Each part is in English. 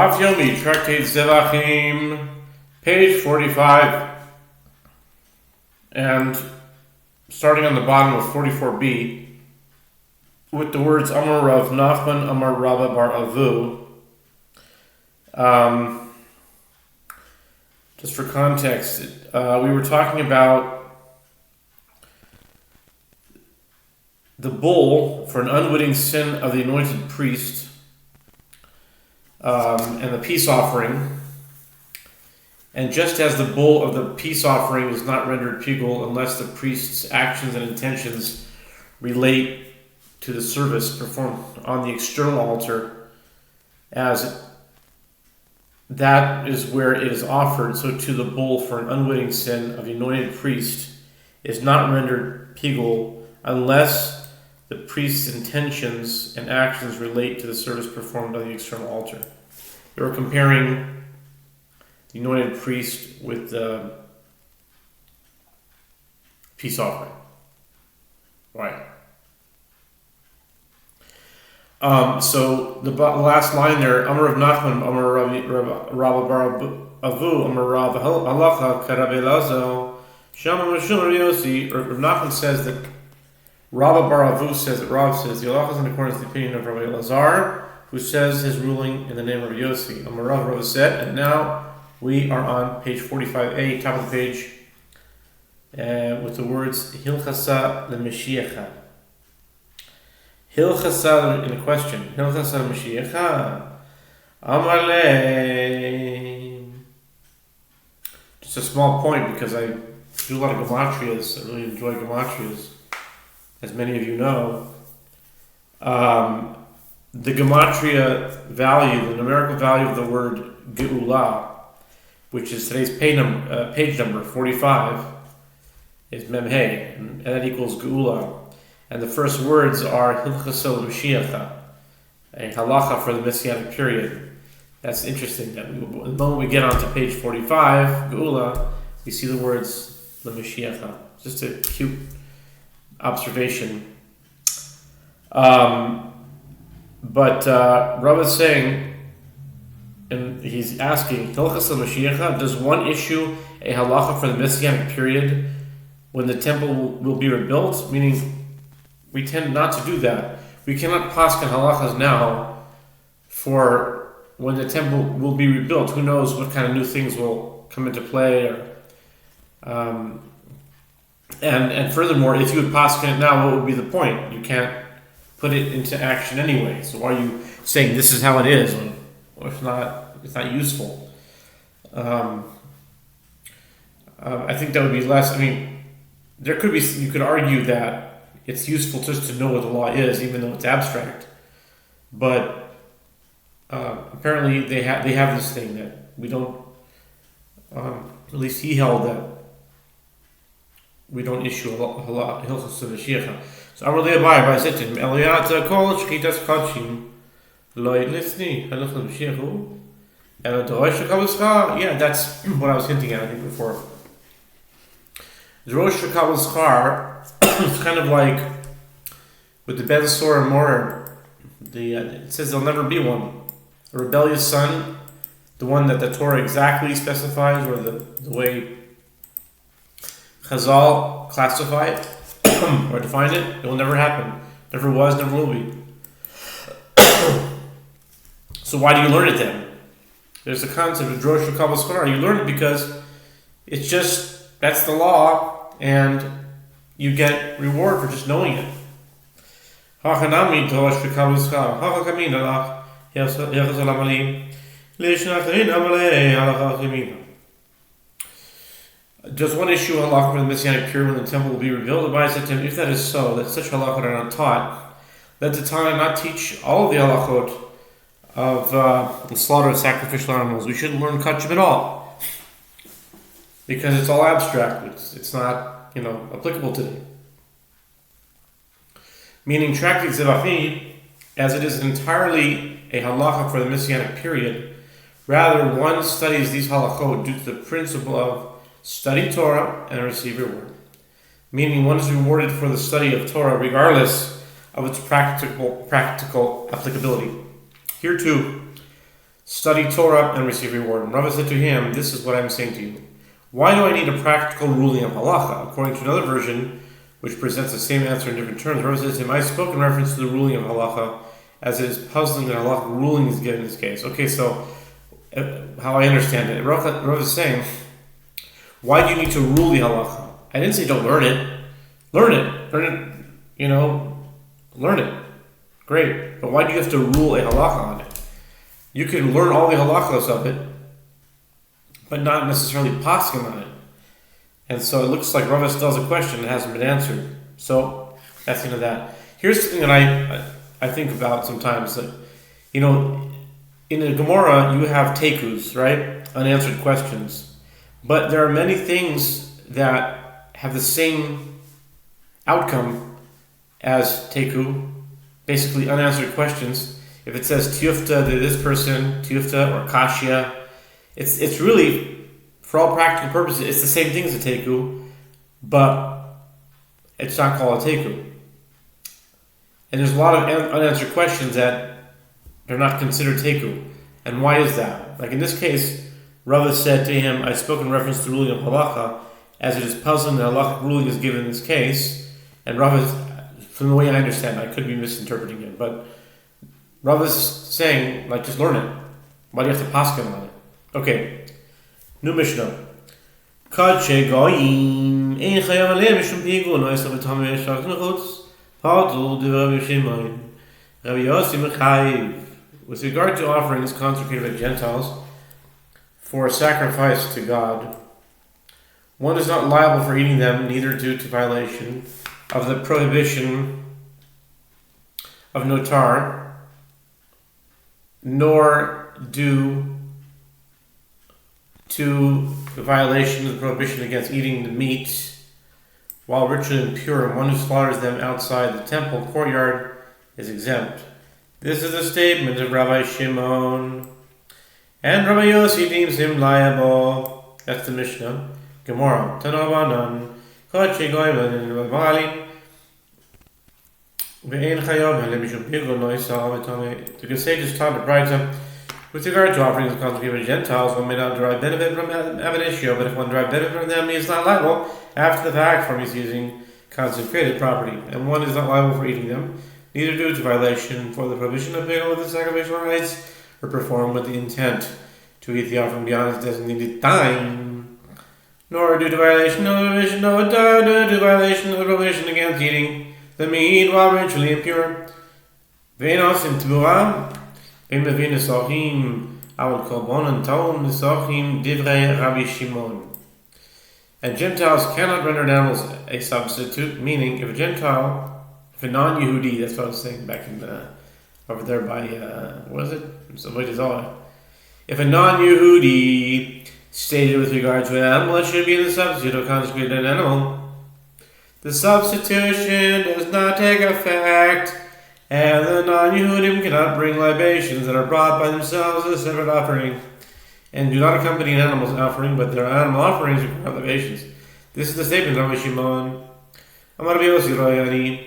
Daf Yomi, Tractate Zevachim, page 45, and starting on the bottom of 44b, with the words Amar Rav Nachman, Amar Rabba Bar Avu. Just for context, we were talking about the bull for an unwitting sin of the anointed priest, and the peace offering. And just as the bull of the peace offering is not rendered pigul unless the priest's actions and intentions relate to the service performed on the external altar, as that is where it is offered, so to the bull for an unwitting sin of the anointed priest is not rendered pigul unless the priest's intentions and actions relate to the service performed on the external altar. They were comparing the anointed priest with the peace offering. Right. So the last line there, Amar Rav Nachman, Amar Rabba Bar Avu, Amar Rav Halacha Karabe Lazo, Shama Mashul Yosi. Rav Nachman says that Rabba Bar Avu says that Rav says the halacha is in accordance with the opinion of Rabbi Elazar, who says his ruling in the name of Yossi. Amar Rav said, and now we are on page 45a, top of the page, with the words Hilchasa leMashiacha. Hilchasa in a question. Hilchasa leMashiacha. Amar le. Just a small point because I do a lot of gematrias. I really enjoy gematrias, as many of you know. The gematria value, the numerical value of the word geula, which is today's page number 45, is memhe, and that equals geula. And the first words are hilchasa l'mashiacha, a halacha for the messianic period. That's interesting. That the moment we get onto page 45, geula, we see the words l'mashiacha. Just a cute observation. But Rav is saying, and he's asking, Hilchas Mashiach, does one issue a halacha for the Messianic period when the temple will be rebuilt? Meaning, we tend not to do that. We cannot paskin halachas now for when the temple will be rebuilt. Who knows what kind of new things will come into play? And furthermore, if you would paskin it now, what would be the point? You can't put it into action anyway. So why are you saying this is how it is? Or it's not useful. I think that would be less. I mean, you could argue that it's useful just to know what the law is, even though it's abstract. But apparently they have this thing that we don't. At least he held that we don't issue a hilchos Mashiach. So Amar Le'abai said to him, Eliyata kol shchitas kodshim lo yitlisni hilchos Mashiach ela dorosh shekabel. Yeah, that's what I was hinting at, I think, before. Dorosh shekabel schar is kind of like with the Ben Sor and Morer. It says there'll never be one. A rebellious son, the one that the Torah exactly specifies, or the way Chazal classify it or define it, it will never happen. Never was, never will be. So why do you learn it then? There's the concept of Drosh Kabbalah Schar. You learn it because it's just, that's the law, and you get reward for just knowing it. Hachanami Drosh Kabbalah Schar. Hachakamina lach Yachazal Amalim Lishnachin Amalei Alachachimina. Does one issue a halakha for the Messianic period when the temple will be rebuilt? The Bible said to him, if that is so, that such halachot are not taught, let the Tanna not teach all of the halachot of the slaughter of sacrificial animals. We shouldn't learn kachim at all, because it's all abstract. It's not applicable today. Meaning, Tractate Zevachim, as it is entirely a halakha for the Messianic period, rather one studies these halachot due to the principle of study Torah and receive reward. Meaning one is rewarded for the study of Torah regardless of its practical applicability. Here too, study Torah and receive reward. And Rava said to him, this is what I'm saying to you. Why do I need a practical ruling of halacha? According to another version, which presents the same answer in different terms, Rava says to him, I spoke in reference to the ruling of halacha, as it is puzzling that halacha ruling is given in this case. Okay, so how I understand it, Rava is saying, why do you need to rule the halacha? I didn't say don't learn it. Learn it. Learn it. Great. But why do you have to rule a halacha on it? You can learn all the halachos of it, but not necessarily paskin on it. And so it looks like Rava still has a question that hasn't been answered. So that's the end of that. Here's something that I think about sometimes. That, in the Gemara, you have tekus, right? Unanswered questions. But there are many things that have the same outcome as teku, basically unanswered questions. If it says tiyufta to this person, tiyufta or kashya, it's really, for all practical purposes, it's the same thing as a teku, but it's not called a teku. And there's a lot of unanswered questions that they're not considered teku. And why is that? Like in this case, Rava said to him, I spoke in reference to the ruling of halacha, as it is puzzling that halachic ruling is given in this case. And Rava, from the way I understand, I could be misinterpreting it, but Rava is saying, just learn it. Why do you have to paskin on it? Okay, new Mishnah. Kad shegoyim ein chayav aleim mishum pigu no yisrael v'tamei yishach nechutz padul d'rav Yishimon Rabbi Yossi mechayiv. With regard to offerings consecrated by Gentiles for a sacrifice to God, one is not liable for eating them, neither due to violation of the prohibition of notar, nor due to the violation of the prohibition against eating the meat while ritually impure, and one who slaughters them outside the temple courtyard is exempt. This is a statement of Rabbi Shimon, and Rabbi Yossi deems him liable. That's the Mishnah. Gemara. Tanabanan. Kachi goyman in Rabali. Ve'en chayav halem mishum pigu no yisrael v'tamei. The sages taught the Braita, with regard to offerings consecrated by Gentiles, one may not derive benefit from ab initio, but if one derives benefit from them, he is not liable after the fact for misusing consecrated property, and one is not liable for eating them, neither due to violation for the prohibition of paying with the sacrificial rites, or performed with the intent to eat the offering beyond its designated time, nor due to violation of the prohibition of the prohibition against eating the meat while ritually impure. Ve'enos im tibura. And Gentiles cannot render animals a substitute, meaning if a non-Yehudi, that's what I was saying back in over there by, what is it? If a non-Yehudi stated with regard to an animal, it should be the substitute of consecrated animal. The substitution does not take effect, and the non-Yehudim cannot bring libations that are brought by themselves as a separate offering, and do not accompany an animal's offering, but their animal offerings require libations. This is the statement of Rabbi Shimon. Amar Rabbi Yossi Royani,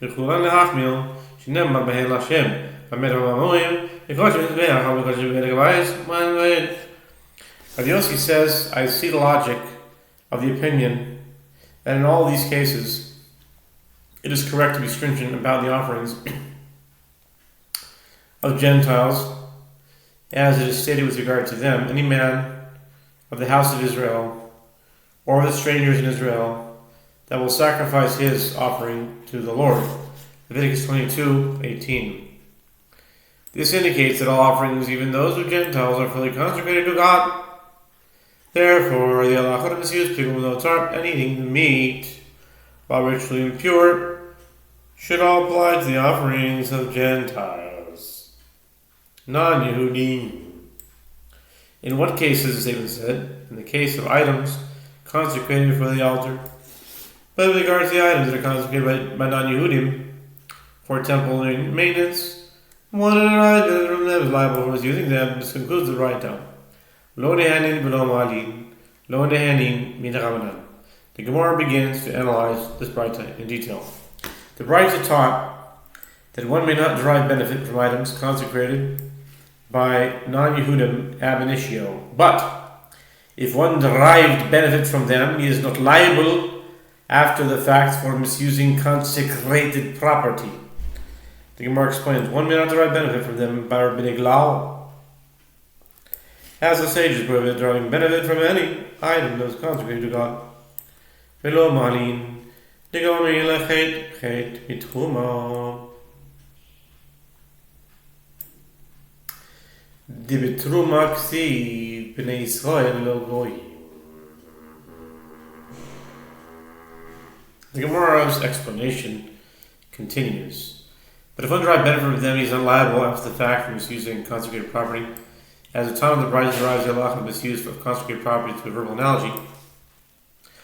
Yechulan lehachmil, shenemar behen Lashem, Amet HaMamoyim, Yekoshim Yizbeach, Yekoshim Yizbeach, Yekoshim. Rabbi Yossi says, I see the logic of the opinion that in all these cases, it is correct to be stringent about the offerings of Gentiles, as it is stated with regard to them. Any man of the house of Israel, or of the strangers in Israel, that will sacrifice his offering to the Lord. Leviticus 22:18. This indicates that all offerings, even those of Gentiles, are fully consecrated to God. Therefore, the halacha of misuse people without tzar and eating the meat while ritually impure should all apply to the offerings of Gentiles, non-Yehudim. In what cases, the statement said, in the case of items consecrated for the altar, but with regard to the items that are consecrated by non-Yehudim for temple maintenance, one in an from them is liable for misusing them. This concludes the write-down. Lo nehanin v'lo ma'alin, lo nehanin min harabanan. The Gemara begins to analyze this Braita in detail. The Braita taught that one may not derive benefit from items consecrated by non-Yehudim ab initio. But if one derived benefit from them, he is not liable after the fact for misusing consecrated property. The Gemara explains, one may not derive benefit from them by rabbinic law. As the sages prohibit deriving benefit from any item that is consecrated to God. Velo malin, digomi lechet chet mitchuma. Dibitruma ksi b'nei Yisrael lo goyim. The Gemara's explanation continues. But if one derived benefit from them, he is unliable after the fact for misusing consecrated property. As the time of the bride derives the halacha of misuse of consecrated property to a verbal analogy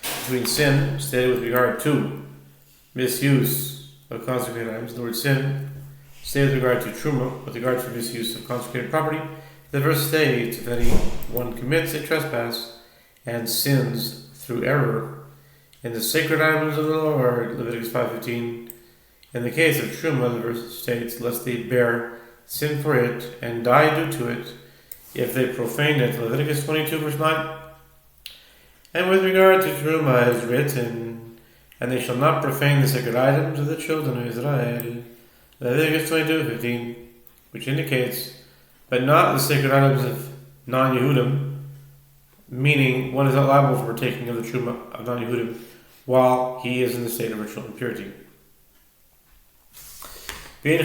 between sin, stated with regard to misuse of consecrated items, the word sin, stated with regard to truma, with regard to misuse of consecrated property, the verse states, if anyone commits a trespass and sins through error in the sacred items of the Lord, Leviticus 5:15. In the case of truma, the verse states, lest they bear sin for it and die due to it, if they profane it, Leviticus 22 verse 9. And with regard to truma is written, and they shall not profane the sacred items of the children of Israel, Leviticus 22:15, which indicates, but not the sacred items of non-Yehudim, meaning one is not liable for partaking of the truma of non-Yehudim while he is in the state of ritual impurity. The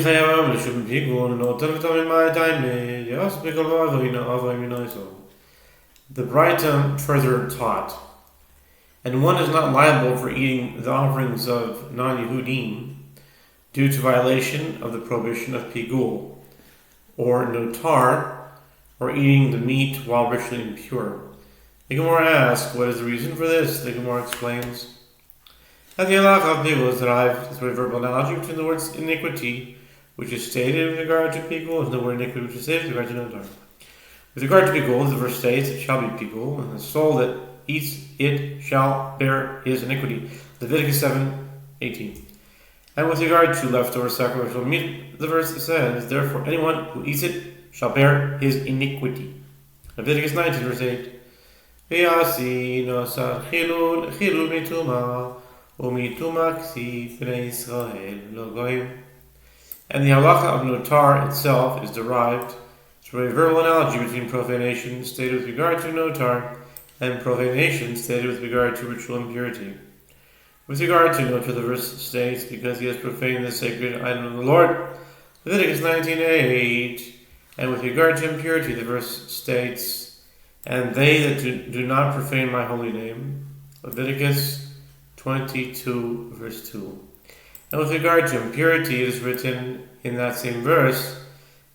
Brighton further taught, and one is not liable for eating the offerings of non-Yehudim due to violation of the prohibition of pigul, or notar, or eating the meat while ritually impure. The Gemara asks, what is the reason for this? The Gemara explains, that the halacha of pigul is derived through a verbal analogy between the words iniquity, which is stated with regard to pigul, and the word iniquity, which is stated with regard to notar. With regard to pigul, the verse states, it shall be pigul, and the soul that eats it shall bear his iniquity. Leviticus 7:18. And with regard to leftover sacrificial meat, the verse says, therefore anyone who eats it shall bear his iniquity. Leviticus 19 verse 8. V'yasi nosar chilul mituma u'mituma ksi b'nei Yisrael lo goyim. And the halacha of notar itself is derived through a verbal analogy between profanation stated with regard to notar and profanation stated with regard to ritual impurity. With regard to notar, the verse states, because he has profaned the sacred item of the Lord, Leviticus 19:8. And with regard to impurity, the verse states, and they that do not profane my holy name, Leviticus 22 verse 2. And with regard to impurity, it is written in that same verse,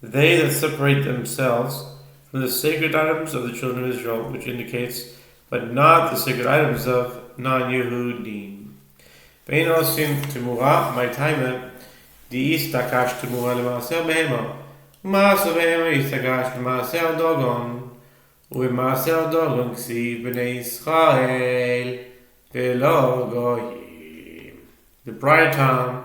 they that separate themselves from the sacred items of the children of Israel, which indicates, but not the sacred items of non-Yehudim. Vein osim temura, my time, the istakash temura lemasel behema, u'maasel behema istakash lemasel dogon, u'maasel dogon ksiv b'nei Yisrael velo goyim. The Brighton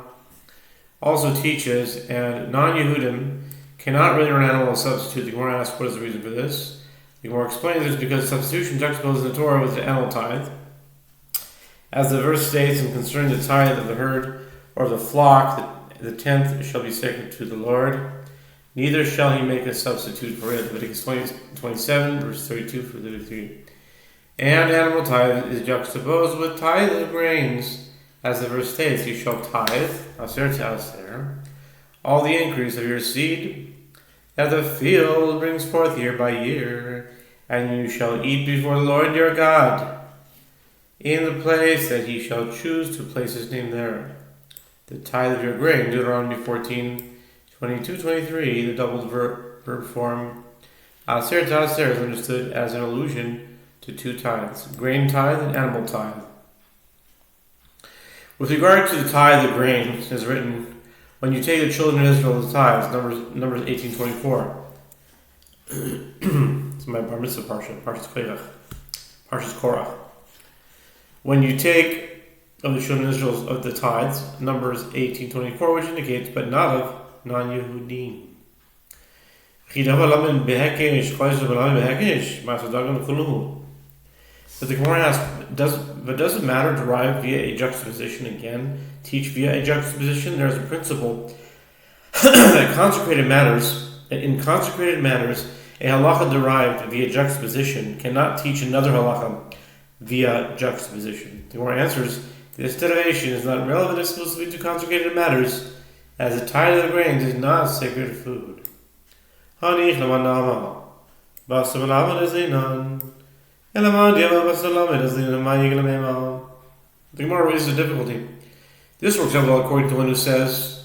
also teaches, and non-Yehudim cannot render an animal a substitute. The Gemara asks, what is the reason for this? The Gemara explains this because substitution juxtaposes the Torah with the animal tithe. As the verse states, and concerning the tithe of the herd or the flock, the tenth shall be sacred to the Lord. Neither shall he make a substitute for it. Leviticus 27, verse 32 for 33. And animal tithe is juxtaposed with tithe of grains. As the verse states, you shall tithe, aser to aser, all the increase of your seed that the field brings forth year by year, and you shall eat before the Lord your God in the place that he shall choose to place his name there. The tithe of your grain, Deuteronomy 14:22-23, the doubled verb form aser to aser is understood as an allusion to two tithes, grain tithe and animal tithe. With regard to the tithe of grain, it is written, when you take the children of Israel the tithes, Numbers 18:24. It's my bar mitzvah Parshas Korach. When you take of the children of Israel of the tithes, Numbers 18:24, which indicates, but not of non-Yehudim. But the Gemara asks, does it matter to derive via a juxtaposition? Again, teach via a juxtaposition. There's a principle that in consecrated matters, a halacha derived via juxtaposition cannot teach another halacha via juxtaposition. The Gemara answers, this derivation is not relevant exclusively to consecrated matters, as the tithe of the grains is not sacred food. The Gemara raises a difficulty. This works out well according to one who says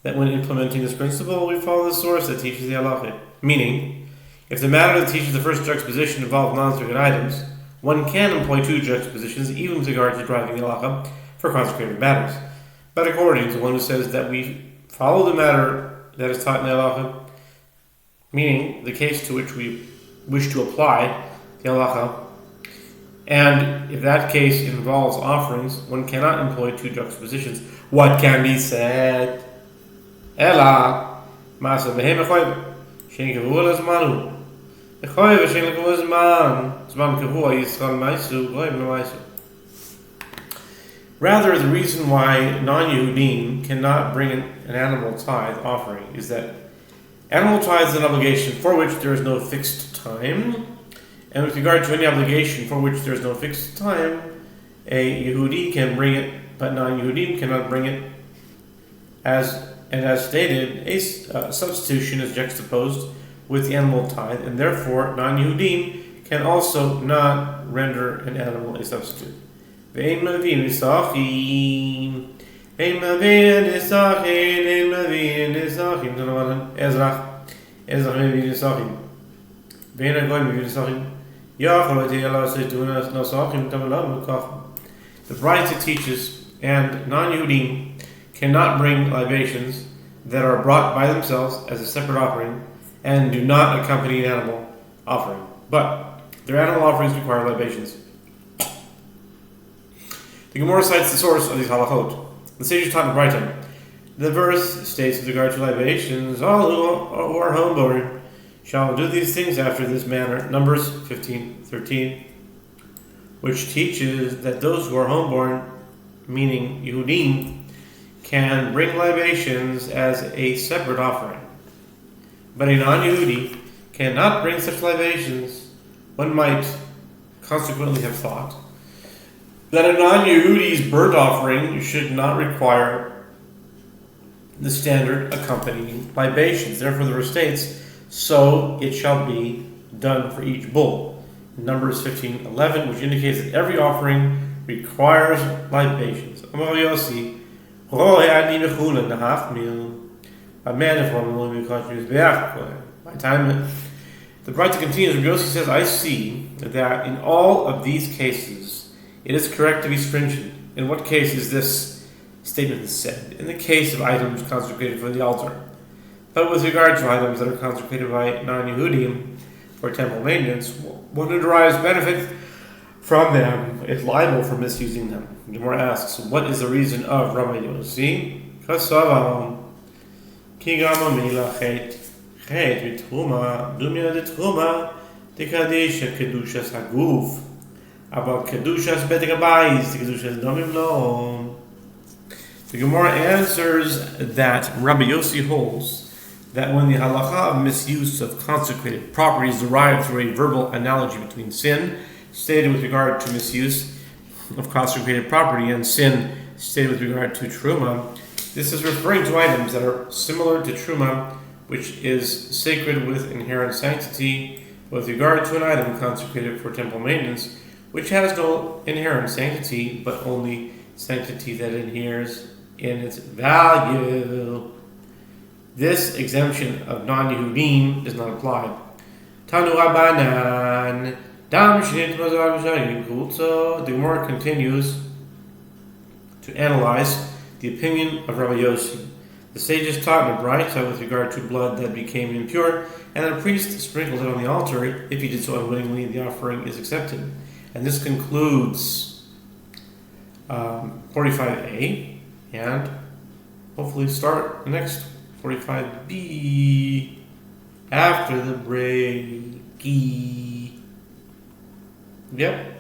that when implementing this principle, we follow the source that teaches the halacha. Meaning, if the matter that teaches the first juxtaposition involves non-sacred items, one can employ two juxtapositions even with regard to deriving the halacha for consecrated matters. But according to one who says that we follow the matter that is taught in the halacha, meaning the case to which we wish to apply the halacha, and if that case involves offerings, one cannot employ two juxtapositions. What can be said? Ela masa behem echoy shein kavua lezmanu echoy v'shein lekavua zman kavua yisrael maisu goy v'maisu. Rather, the reason why non-Yehudim cannot bring an animal tithe offering is that animal tithe is an obligation for which there is no fixed time, and with regard to any obligation for which there is no fixed time, a Yehudi can bring it, but non-Yehudim cannot bring it. As stated, a substitution is juxtaposed with the animal tithe, and therefore non-Yehudim can also not render an animal a substitute. Ve'im mavin nisachim, ve'im mavin nisachim, Ezrach mavin nisachim, ve'im agoy mavin nisachim, yachol v'tiyala seitunas nasachim tamalam v'kachim. The Braita teaches, and non-Yehudim cannot bring libations that are brought by themselves as a separate offering and do not accompany an animal offering. But their animal offerings require libations. The Gemara cites the source of these halachot. The sages taught in Braita. The verse states with regard to libations, all who are homeborn shall do these things after this manner. Numbers 15:13, which teaches that those who are homeborn, meaning Yehudim, can bring libations as a separate offering. But a non-Yehudi cannot bring such libations. One might consequently have thought that a non-Yehudi's burnt offering should not require the standard accompanying libations. Therefore, the verse states, so it shall be done for each bull. Numbers 15:11, which indicates that every offering requires libations. Amar Yossi, my time. The Braita continues. Yossi says, I see that in all of these cases, it is correct to be stringent. In what case is this statement said? In the case of items consecrated for the altar. But with regard to items that are consecrated by non-Yehudim for temple maintenance, one who derives benefit from them is liable for misusing them. The Gemara asks, what is the reason of Rabbi Yossi? Kasavam ki gama mila chet mitruma dumya de truma dekadesha kedushas haguf abal kedushas betegabayis kedushas domim lo. The Gemara answers that Rabbi Yossi holds that when the halacha of misuse of consecrated property is derived through a verbal analogy between sin stated with regard to misuse of consecrated property and sin stated with regard to truma, this is referring to items that are similar to truma, which is sacred with inherent sanctity, with regard to an item consecrated for temple maintenance, which has no inherent sanctity, but only sanctity that inheres in its value. This exemption of non-Yehudim does not apply. Tanu Rabbanan. The Gemara continues to analyze the opinion of Rabbi Yossi. The sages taught in a Braita with regard to blood that became impure, and a priest sprinkles it on the altar. If he did so unwittingly, the offering is accepted. And this concludes 45a, and hopefully start the next 45b. After the break. Yep.